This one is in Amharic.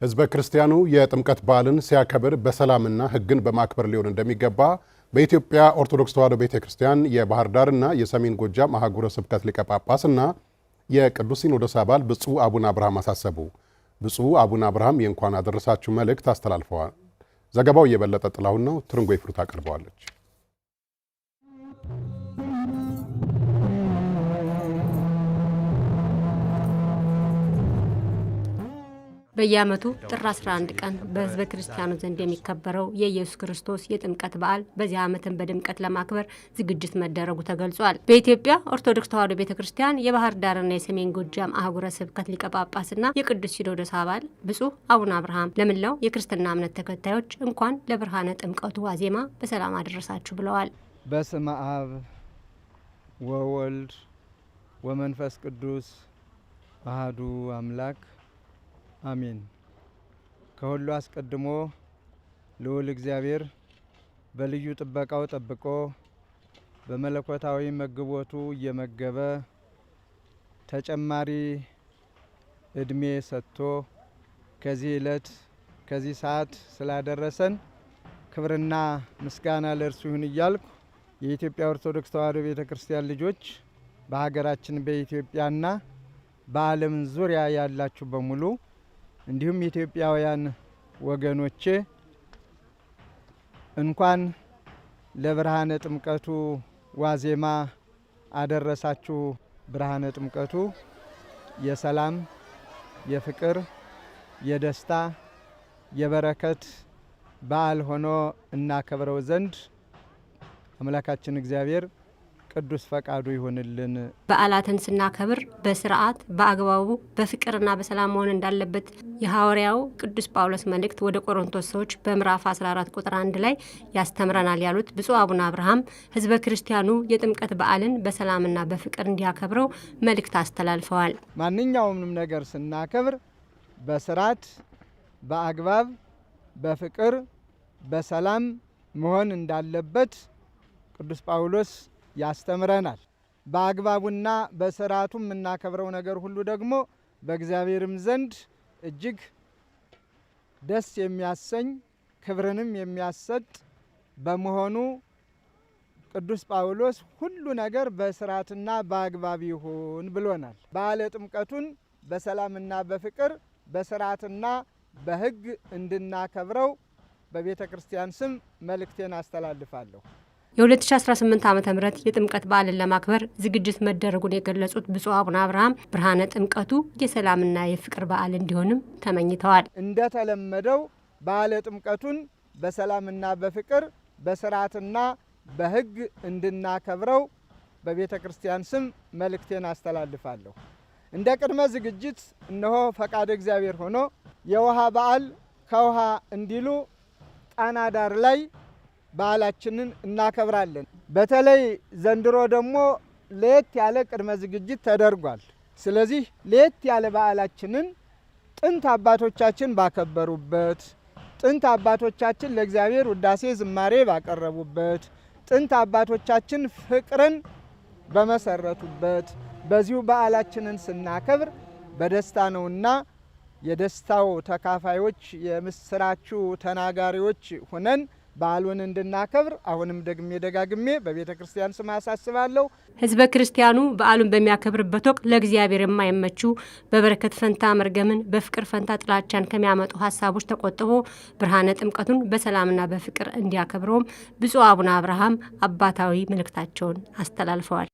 ህዝበ ክርስቲያኑ የጥምቀት በዓልን ሲያከብር በሰላምና ህግን በማክበር ሊሆን እንደሚገባ በኢትዮጵያ ኦርቶዶክስ ተዋሕዶ ቤተክርስቲያን የባህር ዳርና የሰሜን ጎጃም አህጉረ ስብከት ሊቀ ጳጳስና የቅዱስ ሲኖዶስ አባል ብፁዕ አቡነ አብርሃም አሳሰቡ። ብፁዕ አቡነ አብርሃም የእንኳን አደረሳችሁ መልእክት አስተላልፈዋል። ዘገባው የበለጠ ጥላሁን ነው። ትርንጎ ይፍሩት አቀርበዋለች። በየዓመቱ ጥር 11 ቀን በህዝበ ክርስቲያኑ ዘንድ የሚከበረው የኢየሱስ ክርስቶስ የጥምቀት በዓል በዚህ ዓመትን በድምቀት ለማክበር ዝግጅት መደረጉ ተገልጿል። በኢትዮጵያ ኦርቶዶክስ ተዋሕዶ ቤተክርስቲያን የባህር ዳርና የሰሜን ጎጃም አህጉረ ስብከት ሊቀ ጳጳስና የቅዱስ ሲኖዶስ አባል ብፁዕ አቡነ አብርሃም ለመላው የክርስትና እምነት ተከታዮች እንኳን ለብርሃነ ጥምቀቱ ዋዜማ በሰላም አደረሳችሁ ብለዋል። በስመ አብ ወወልድ ወመንፈስ ቅዱስ አሐዱ አምላክ አሜን። ከሁሉ አስቀድሞ ልዑል እግዚአብሔር በልዩ ጥበቃው ጠብቆ በመለኮታዊ መግቦቱ እየመገበ ተጨማሪ እድሜ ሰጥቶ ከዚህ ዕለት ከዚህ ሰዓት ስላደረሰን ክብርና ምስጋና ለእርሱ ይሁን እያልኩ የኢትዮጵያ ኦርቶዶክስ ተዋሕዶ ቤተክርስቲያን ልጆች በሀገራችን በኢትዮጵያና በዓለም ዙሪያ ያላችሁ በሙሉ እንዲሁም ኢትዮጵያውያን ወገኖቼ እንኳን ለብርሃነ ጥምቀቱ ዋዜማ አደረሳችሁ። ብርሃነ ጥምቀቱ የሰላም፣ የፍቅር፣ የደስታ፣ የበረከት በዓል ሆኖ እናከብረው ዘንድ አምላካችን እግዚአብሔር ቅዱስ ፈቃዱ ይሁንልን። በዓላትን ስናከብር በስርዓት በአግባቡ በፍቅርና በሰላም መሆን እንዳለበት የሐዋርያው ቅዱስ ጳውሎስ መልእክት ወደ ቆሮንቶስ ሰዎች በምዕራፍ 14 ቁጥር 1 ላይ ያስተምረናል ያሉት ብፁዕ አቡነ አብርሃም ህዝበ ክርስቲያኑ የጥምቀት በዓልን በሰላምና በፍቅር እንዲያከብረው መልእክት አስተላልፈዋል። ማንኛውንም ነገር ስናከብር በስርዓት በአግባብ በፍቅር በሰላም መሆን እንዳለበት ቅዱስ ጳውሎስ ያስተምረናል። በአግባቡና በስርዓቱ የምናከብረው ነገር ሁሉ ደግሞ በእግዚአብሔርም ዘንድ እጅግ ደስ የሚያሰኝ ክብርንም የሚያሰጥ በመሆኑ ቅዱስ ጳውሎስ ሁሉ ነገር በስርዓትና በአግባብ ይሁን ብሎናል። በዓለ ጥምቀቱን በሰላምና በፍቅር በስርዓትና በሕግ እንድናከብረው በቤተ ክርስቲያን ስም መልእክቴን አስተላልፋለሁ። የ2018 ዓ.ም የጥምቀት በዓልን ለማክበር ዝግጅት መደረጉን የገለጹት ብፁዕ አቡነ አብርሃም ብርሃነ ጥምቀቱ የሰላምና የፍቅር በዓል እንዲሆንም ተመኝተዋል። እንደተለመደው በዓለ ጥምቀቱን በሰላምና በፍቅር በስርዓትና በሕግ እንድናከብረው በቤተ ክርስቲያን ስም መልእክቴን አስተላልፋለሁ። እንደ ቅድመ ዝግጅት እነሆ ፈቃደ እግዚአብሔር ሆኖ የውሃ በዓል ከውሃ እንዲሉ ጣና ዳር ላይ በዓላችንን እናከብራለን። በተለይ ዘንድሮ ደግሞ ለየት ያለ ቅድመ ዝግጅት ተደርጓል። ስለዚህ ለየት ያለ በዓላችንን ጥንት አባቶቻችን ባከበሩበት፣ ጥንት አባቶቻችን ለእግዚአብሔር ውዳሴ ዝማሬ ባቀረቡበት፣ ጥንት አባቶቻችን ፍቅርን በመሰረቱበት በዚሁ በዓላችንን ስናከብር በደስታ ነውና የደስታው ተካፋዮች የምስራቹ ተናጋሪዎች ሆነን በዓሉን እንድናከብር አሁንም ደጋግሜ በቤተ ክርስቲያን ስም አሳስባለሁ። ህዝበ ክርስቲያኑ በዓሉን በሚያከብርበት ወቅት ለእግዚአብሔር የማይመቹ በበረከት ፈንታ መርገምን፣ በፍቅር ፈንታ ጥላቻን ከሚያመጡ ሀሳቦች ተቆጥቦ ብርሃነ ጥምቀቱን በሰላምና በፍቅር እንዲያከብረውም ብፁዕ አቡነ አብርሃም አባታዊ መልእክታቸውን አስተላልፈዋል።